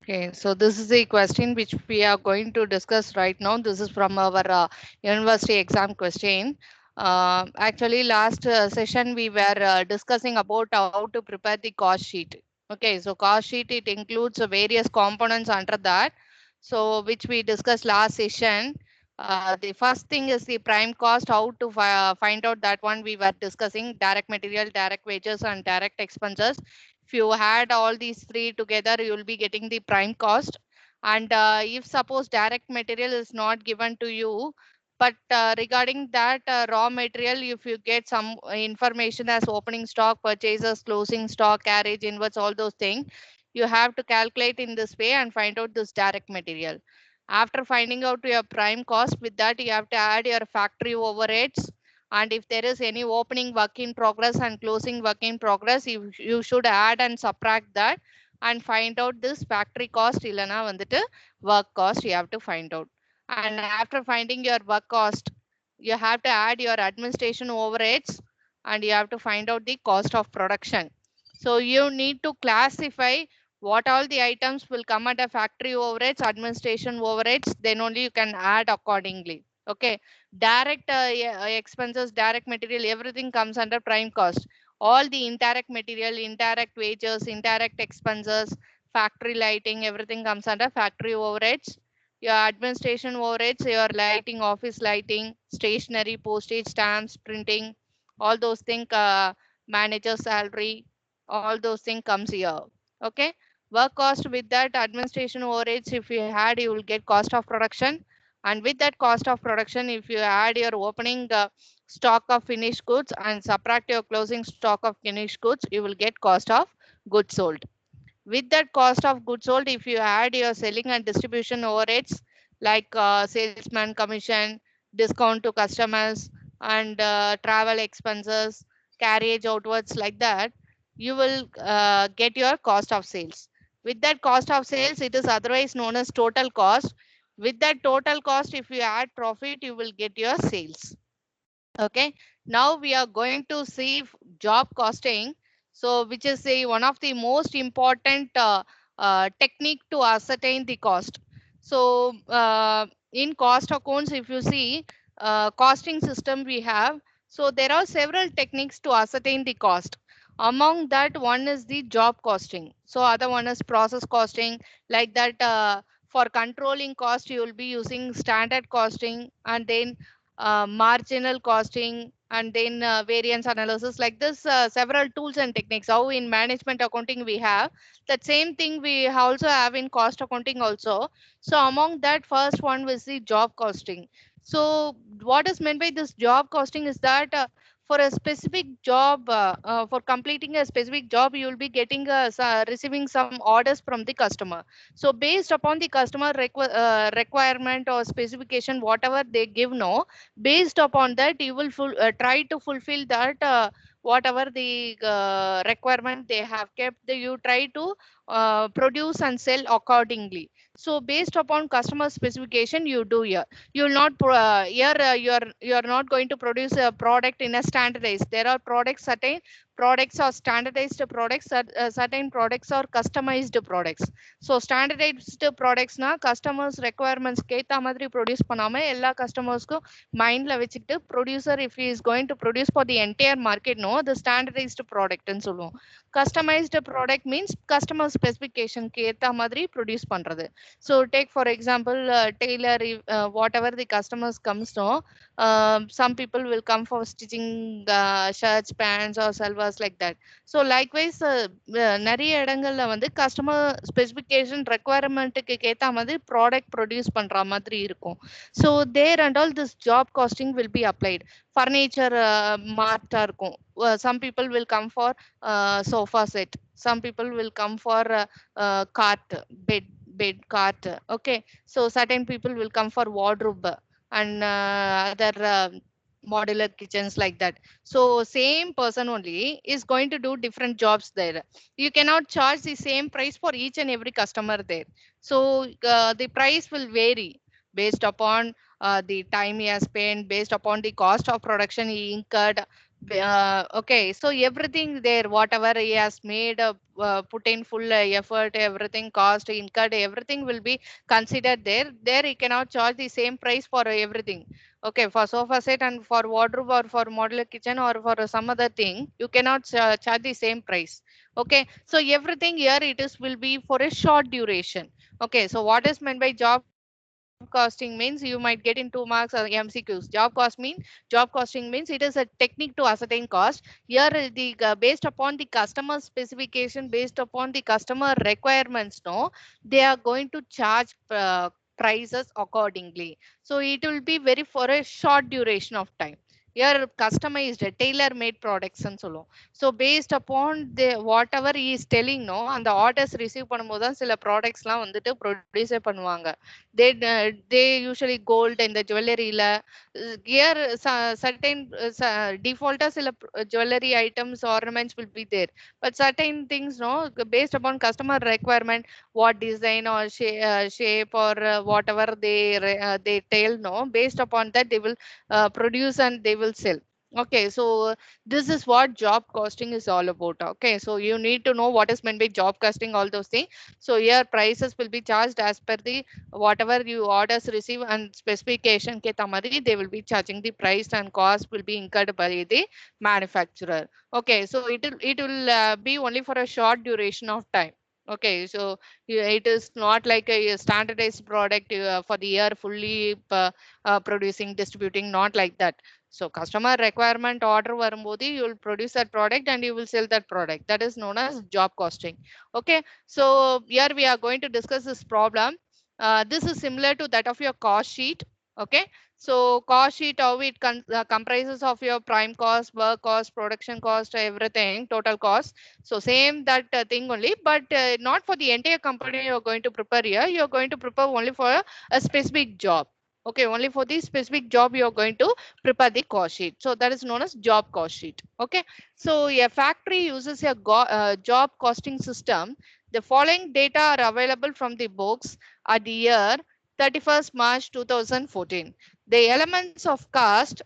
Okay, so this is the question which we are going to discuss right now. This is from our university exam question. Actually, last session we were discussing about how to prepare the cost sheet. Okay, so cost sheet, it includes various components under that. So which we discussed last session. The first thing is the prime cost. How to find out that one we were discussing: direct material, direct wages, and direct expenses. If you add all these three together, you will be getting the prime cost. And if suppose direct material is not given to you, but regarding that raw material, if you get some information as opening stock, purchases, closing stock, carriage, inwards, all those things, you have to calculate in this way and find out this direct material. After finding out your prime cost, with that you have to add your factory overheads, and if there is any opening work in progress and closing work in progress, you should add and subtract that and find out this factory cost illana vanditu work cost you have to find out. And after finding your work cost, you have to add your administration overheads and you have to find out the cost of production. So you need to classify what all the items will come under factory overheads, administration overheads, then only you can add accordingly. Okay, direct expenses, direct material, everything comes under prime cost. All the indirect material, indirect wages, indirect expenses, factory lighting, everything comes under factory overheads. Your administration overheads, your lighting, office lighting, stationery, postage stamps, printing, all those things, manager salary, all those things comes here. Okay, work cost, with that administration overheads if you had, you will get cost of production. And with that cost of production, if you add your opening stock of finished goods and subtract your closing stock of finished goods, you will get cost of goods sold. With that cost of goods sold, if you add your selling and distribution overheads like salesman commission, discount to customers, and travel expenses, carriage outwards, like that, you will get your cost of sales. With that cost of sales, it is otherwise known as total cost. With that total cost, if you add profit, you will get your sales. Okay, now we are going to see job costing. So which is one of the most important technique to ascertain the cost. So in cost accounts, if you see costing system we have, so there are several techniques to ascertain the cost. Among that, one is the job costing, so other one is process costing. Like that, for controlling cost you will be using standard costing, and then marginal costing, and then variance analysis. Like this, several tools and techniques. How in management accounting we have that same thing, we also have in cost accounting also. So among that, first one was the job costing. So what is meant by this job costing is that for a specific job, for completing a specific job, you will be getting receiving some orders from the customer. So based upon the customer requirement or specification, whatever they give, no, based upon that you will try to fulfill that, whatever the requirement they have kept, you try to produce and sell accordingly. So based upon customer specification, you do here. You will not here, you are not going to produce a product in a standardized. There are products, certain products are standardized products, certain products are customized products. So standardized products na customers requirements கேத்த மாதிரி produce பண்ணாம எல்லா customers mind la vechikittu producer, if he is going to produce for the entire market, no, the standardized product ன்னு சொல்லுவோம். Customized product means customer specification க்கு ஏத்த மாதிரி produce பண்றது. So take for example, tailor, whatever the customers comes to, some people will come for stitching shirts, pants or salwars, like that. So likewise, நிறைய இடங்கள்ல வந்து customer specification requirement க்கு ஏத்த மாதிரி product produce பண்ற மாதிரி இருக்கும். So there and all, this job costing will be applied. Furniture mart இருக்கும். Some people will come for sofa set. Some people will come for cart, bed cart. Okay, so certain people will come for wardrobe and other modular kitchens, like that. So same person only is going to do different jobs there. You cannot charge the same price for each and every customer there. So the price will vary based upon the time he has spent, based upon the cost of production he incurred, Okay, so everything there, whatever he has made, put in full effort, everything cost incurred, everything will be considered there. There he cannot charge the same price for everything. Okay, for sofa set and for wardrobe or for modular kitchen or for some other thing, you cannot charge the same price. Okay, so everything here it is will be for a short duration. Okay, so what is meant by job costing means you might get in 2 marks or MCQs. Job costing means it is a technique to ascertain cost. Here, based upon the customer specification, based upon the customer requirements, no, they are going to charge prices accordingly. So it will be very for a short duration of time. Here, customized, tailor-made products and so. So based upon the whatever he is telling, no, and the orders receive பண்ணும்போது தான் சில ப்ராடக்ட்ஸ்லாம் வந்துட்டு ப்ரொடியூஸே பண்ணுவாங்க. They usually gold in the jewelry la here certain defaulters jewelry items ornaments will be there, but certain things no based upon customer requirement, what design or shape or whatever they tell, no, based upon that they will produce and they will sell. Okay, so this is what job costing is all about. Okay, so you need to know what is meant by job costing, all those things. So here prices will be charged as per the whatever you orders receive and specification ke tamari they will be charging the price and cost will be incurred by the manufacturer. Okay, so it will be only for a short duration of time. Okay, so it is not like a standardized product for the year fully producing, distributing, not like that. So customer requirement order varumbodi you will produce that product and you will sell that product. That is known as job costing. Okay, so here we are going to discuss this problem. This is similar to that of your cost sheet. Okay, so cost sheet, how it comprises of your prime cost, work cost, production cost, everything, total cost. So same that thing only, but not for the entire company you're going to prepare here. You're going to prepare only for a specific job. Okay, only for the specific job you're going to prepare the cost sheet. So that is known as job cost sheet. Okay, so a factory uses a job costing system. The following data are available from the books at the year 31st March 2014. The elements of cost,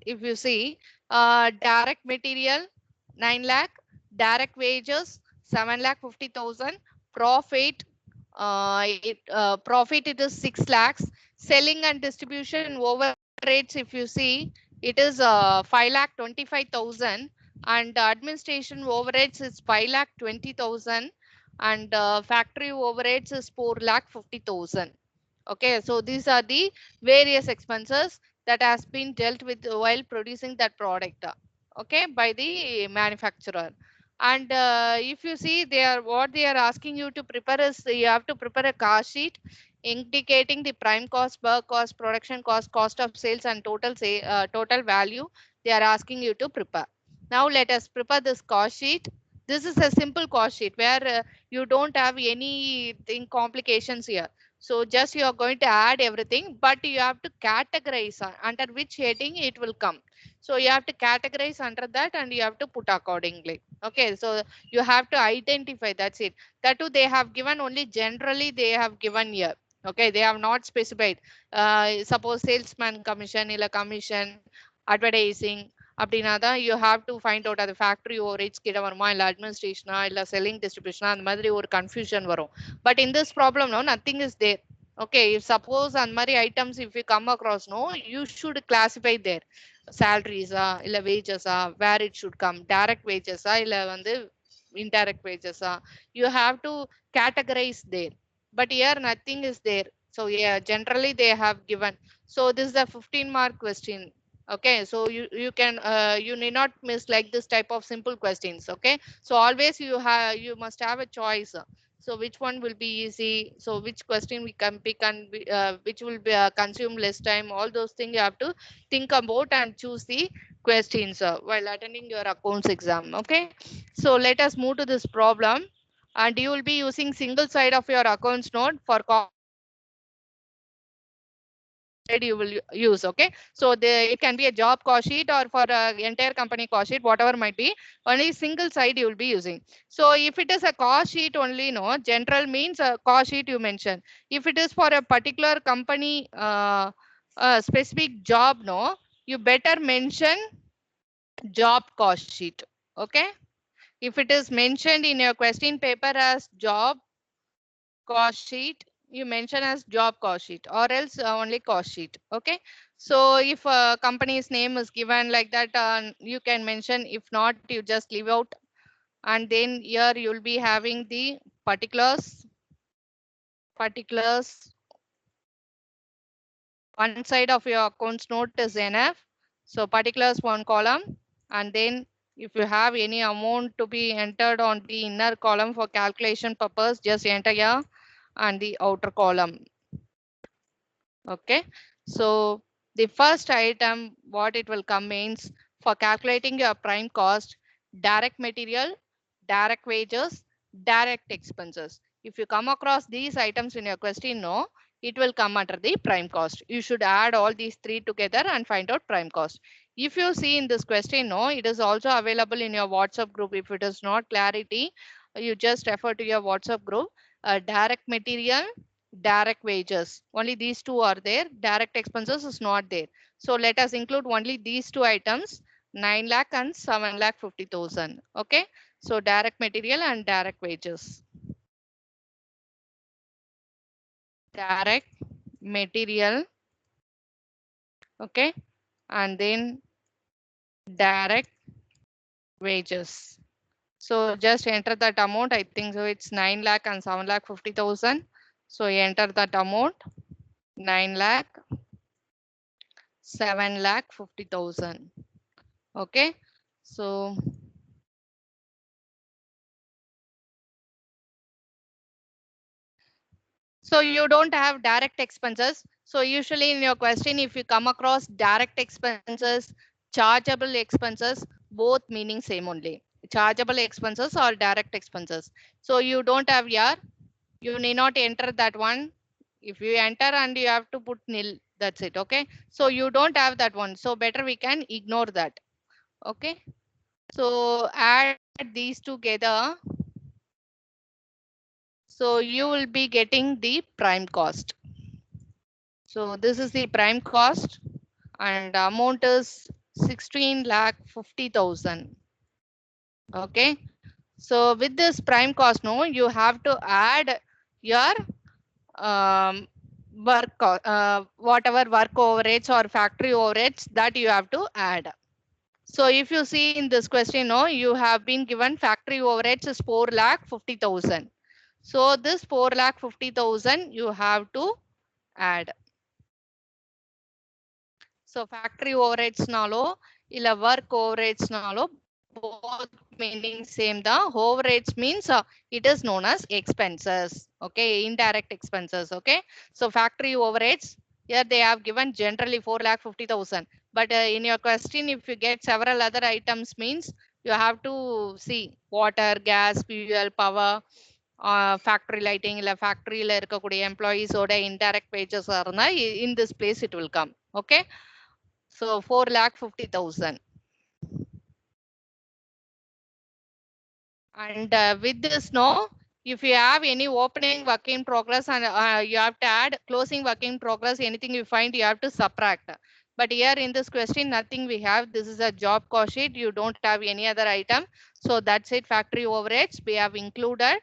if you see, direct material 9 lakh, direct wages 7 lakh 50,000, profit, profit it is 6 lakhs, selling and distribution overheads if you see, it is 5 lakh 25,000, and administration overheads is 5 lakh 20,000, and factory overheads is 4 lakh 50,000. Okay, so these are the various expenses that has been dealt with while producing that product. Okay, by the manufacturer. And if you see, what they are asking you to prepare is you have to prepare a cost sheet indicating the prime cost, work cost, production cost, cost of sales, and total value. They are asking you to prepare. Now let us prepare this cost sheet. This is a simple cost sheet where you don't have anything complications here. So just you are going to add everything, but you have to categorize under which heading it will come. So you have to categorize under that and you have to put accordingly. Okay, so you have to identify, that's it. That too they have given only generally they have given here. Okay, they have not specified. Suppose salesman commission, illa commission, advertising, அப்படின்னா தான் you have to find out அது factory overheads கிட்ட வருமா இல்ல administration இல்ல selling distribution அந்த மாதிரி ஒரு confusion வரும். But in this problem no, nothing is there. Okay, if suppose and many items if you come across, no, you should classify there. Salaries illa wages where it should come, direct wages illa வந்து indirect wages you have to categorize there. But here nothing is there. So yeah, generally they have given. So this is the 15 mark question. Okay, so you can you need not miss like this type of simple questions. Okay, so always you must have a choice. So which one will be easy, so which question we can pick and which will be consume less time, all those things you have to think about and choose the questions while attending your accounts exam. Okay, so let us move to this problem, and you will be using single side of your accounts note for you will use. Okay, so it can be a job cost sheet or for entire company cost sheet, whatever might be, only single side you will be using. So if it is a cost sheet only, no, general means a cost sheet you mention. If it is for a particular company specific job, no, you better mention job cost sheet. Okay. If it is mentioned in your question paper as job cost sheet, you mention as job cost sheet or else only cost sheet. Okay. So if a company's name is given like that, you can mention. If not, you just leave out. And then here you will be having the particulars. One side of your accounts note is enough. So particulars one column, and then if you have any amount to be entered on the inner column for calculation purpose, just enter here and the outer column. Okay. So the first item, what it will come means for calculating your prime cost, direct material, direct wages, direct expenses. If you come across these items in your question, no, it will come under the prime cost. You should add all these three together and find out prime cost. If you see in this question, no, it is also available in your WhatsApp group. If it is not clarity, you just refer to your WhatsApp group. Direct material, direct wages, only these two are there. Direct expenses is not there. So let us include only these two items, 9 lakh and 7 lakh 50,000. Okay. So direct material and direct wages. Direct material. Okay. And then direct wages. So just enter that amount. I think so it's 9 lakh and 7 lakh 50,000. So enter that amount, 9 lakh, 7 lakh 50,000. Okay. So you don't have direct expenses. So usually in your question, if you come across direct expenses, chargeable expenses, both meaning same only. Chargeable expenses or direct expenses. So you don't have here, you need not enter that one. If you enter and you have to put nil, that's it. Okay. So you don't have that one. So better we can ignore that. Okay. So add these together. So you will be getting the prime cost. So this is the prime cost and amount is 16 lakh 50,000. Okay. So with this prime cost, no, you have to add your work, whatever work overheads or factory overheads that you have to add. So if you see in this question, no, you have been given factory overheads is 4 lakh 50,000. So this 4 lakh 50,000 you have to add. So factory overheads nalo illa work overheads nalo both meaning same. The overheads means it is known as expenses. Okay, indirect expenses. Okay, so factory overheads here they have given generally 4 lakh 50,000. But in your question, if you get several other items means you have to see water, gas, fuel, power, factory lighting illa factory la irukக்கூடிய employees oda indirect wages arna in this place it will come. Okay. So 4 lakh 50,000. And with this, no, if you have any opening work in progress and you have to add closing work in progress, anything you find, you have to subtract. But here in this question, nothing we have. This is a job cost sheet. You don't have any other item. So that's it. Factory overheads we have included.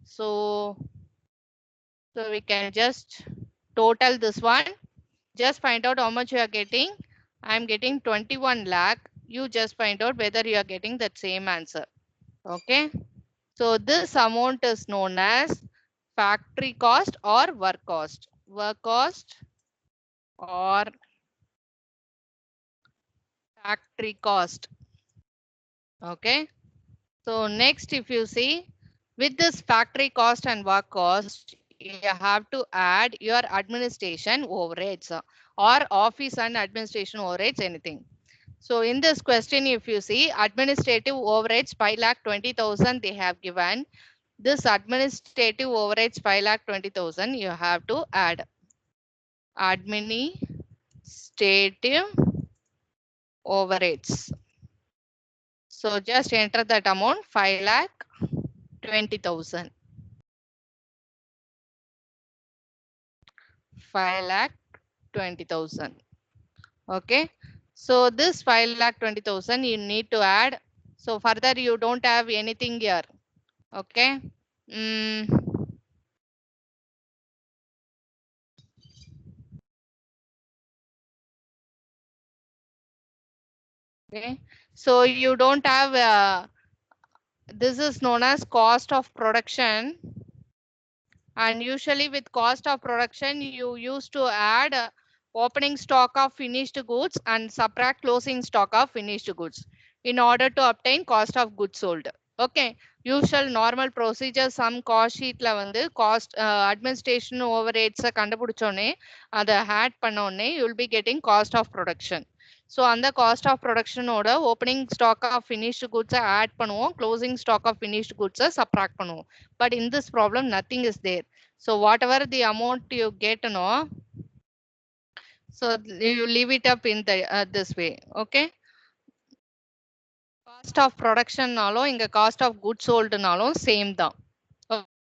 So we can just total this one. Just find out how much you are getting. I'm getting 21 lakh. You just find out whether you are getting that same answer. Okay. So this amount is known as factory cost or work cost. Work cost or factory cost. Okay. So next, if you see with this factory cost and work cost, you have to add your administration overheads or office and administration overheads, anything. So in this question, if you see administrative overheads 5 lakh 20,000 they have given. This administrative overheads 5 lakh 20,000 you have to add. Administrative overheads. So just enter that amount 5 lakh 20,000. 5 lakh 20,000. Okay. So this 5,20,000 you need to add. So further you don't have anything here. Okay. Okay. So you don't have this is known as cost of production. And usually with cost of production, you used to add opening stock of finished goods and subtract closing stock of finished goods in order to obtain cost of goods sold. Okay. Usual normal procedure, some cost sheet la vandu cost administration overheads kandupidichone adha add pannone you will be getting cost of production. So on the cost of production order, opening stock of finished goods add பண்ணுவோம், closing stock of finished goods subtract பண்ணுவோம். But in this problem, nothing is there. So whatever the amount you get, no, so you leave it up in the this way. Okay. Cost of production nalo, inga cost of goods sold nalo same da.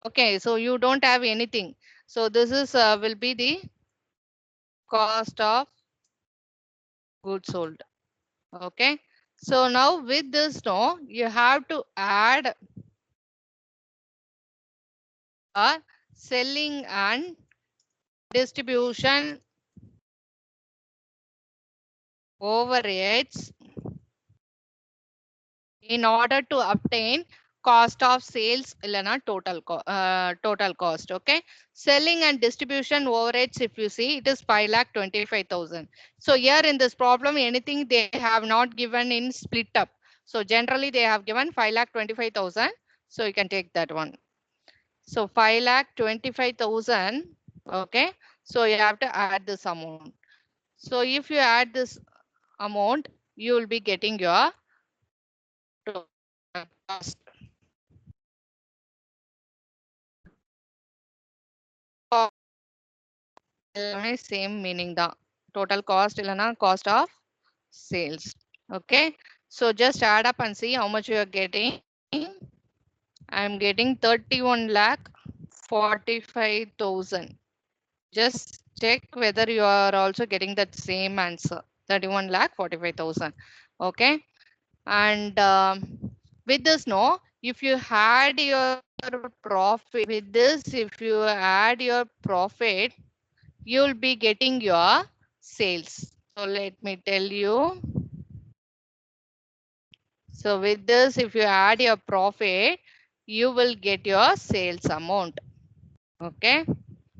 Okay. So you don't have anything. So this is will be the cost of goods sold. Okay. So now with this, no, you have to add selling and distribution overheads in order to obtain cost of sales illana total cost. Okay. Selling and distribution overheads, if you see, it is 5,25,000. So here in this problem, anything they have not given in split up. So generally they have given 5,25,000. So you can take that one. So 5,25,000. Okay. So you have to add this amount. So if you add this amount, you will be getting your cost. Same meaning da total cost illana cost of sales. Okay. So just add up and see how much you are getting. I am getting 31,45,000. Just check whether you are also getting that same answer. 31,45,000. Okay. And with this, no, if you had your profit with this, if you add your profit, you'll be getting your sales. So let me tell you. So with this, if you add your profit, you will get your sales amount. Okay.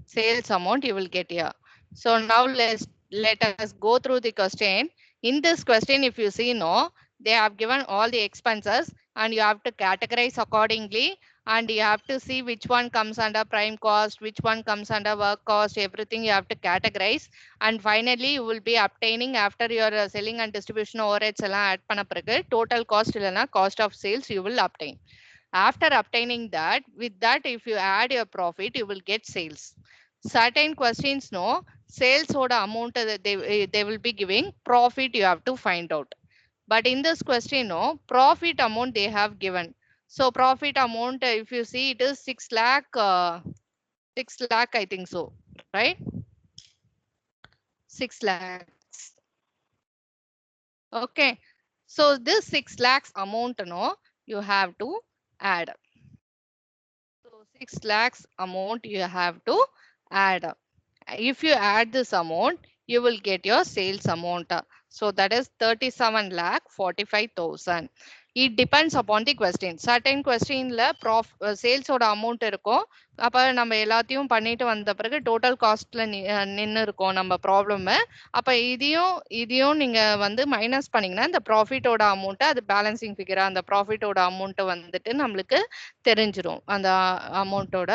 Sales amount you will get here. So now let us go through the question. In this question, if you see, no, they have given all the expenses and you have to categorize accordingly, and you have to see which one comes under prime cost, which one comes under work cost, everything you have to categorize. And finally, you will be obtaining after your selling and distribution overheads add panna pirukku, total cost illana cost of sales you will obtain. After obtaining that, with that, if you add your profit, you will get sales. Certain questions, no, sales order amount they will be giving, profit you have to find out. But in this question, no, profit amount they have given. So profit amount, if you see, it is 6 lakh, 6 lakh, I think so, right? 6 lakhs. Okay. So this 6 lakhs amount, no, you have to add. So 6 lakhs amount you have to add. If you add this amount, you will get your sales amount. So that is 37,45,000. It depends upon the question. Certain question la sales oda amount இருக்கும். அப்ப நம்ம எல்லாத்தையும் பண்ணிட்டு வந்த பிறகு total costல நின்னு இருக்கும் நம்ம problem. அப்ப இதையும் நீங்க வந்து மைனஸ் பண்ணீங்கன்னா இந்த profit ஓட amount அது balancing figure அந்த profit ஓட amount வந்துட்டு நம்மளுக்கு தெரிஞ்சிரும். அந்த amount ஓட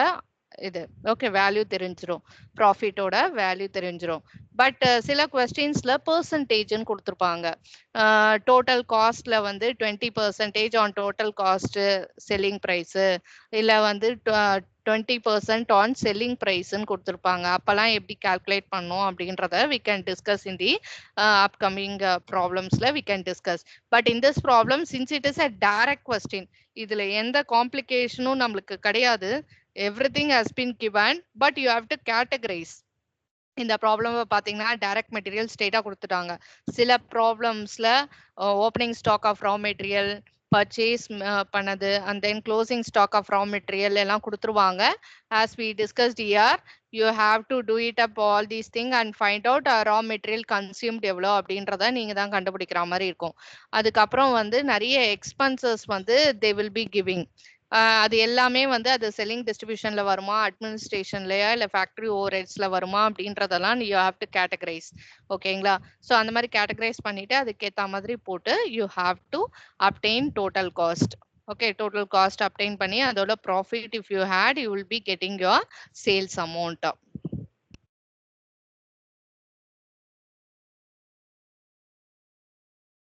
இது ஓகே வேல்யூ தெரிஞ்சிரும், ப்ராஃபிட்டோட வேல்யூ தெரிஞ்சிரும். பட் சில கொஸ்டின்ஸ்ல பெர்சன்டேஜ்னு கொடுத்துருப்பாங்க. டோட்டல் காஸ்ட்ல வந்து 20% on total cost selling price, இல்ல வந்து 20% ஆன் செல்லிங் பிரைஸ்ன்னு கொடுத்துருப்பாங்க. அப்பெல்லாம் எப்படி கால்குலேட் பண்ணும் அப்படின்றத we can discuss in the upcoming problemsல we can discuss. But in this problem, since it is a direct question, இதுல எந்த காம்ப்ளிகேஷனும் நம்மளுக்கு கிடையாது. Everything has been given, but you have to categorize. இந்த ப்ராப்ளம் பார்த்தீங்கன்னா டைரக்ட் மெட்டீரியல் ஸ்ட்ரெயிட்டா குடுத்துட்டாங்க. சில ப்ராப்ளம்ஸ்ல opening stock of raw material, purchase பண்ணது and then closing stock of raw material எல்லாம் குடுத்துருவாங்க. As we discussed here, you have to do it up all these thing and find out raw material consumed எவ்வளோ அப்படின்றத நீங்க தான் கண்டுபிடிக்கிற மாதிரி இருக்கும். அதுக்கப்புறம் வந்து நிறைய எக்ஸ்பென்சஸ் வந்து they will be giving. அது எல்லாமே வந்து அது செல்லிங் டிஸ்ட்ரிபியூஷன்ல வருமா, அட்மினிஸ்ட்ரேஷன்லயா இல்ல ஃபேக்டரி ஓவர்ஹெட்ஸ்ல வருமா அப்படின்றதெல்லாம் யூ ஹேவ் டு கேட்டகரைஸ். ஓகேங்களா? ஸோ அந்த மாதிரி கேட்டகரைஸ் பண்ணிட்டு அதுக்கேத்த மாதிரி போட்டு you have to obtain total cost. Okay, total cost obtain பண்ணி அதோட profit if you had you will be getting your sales amount.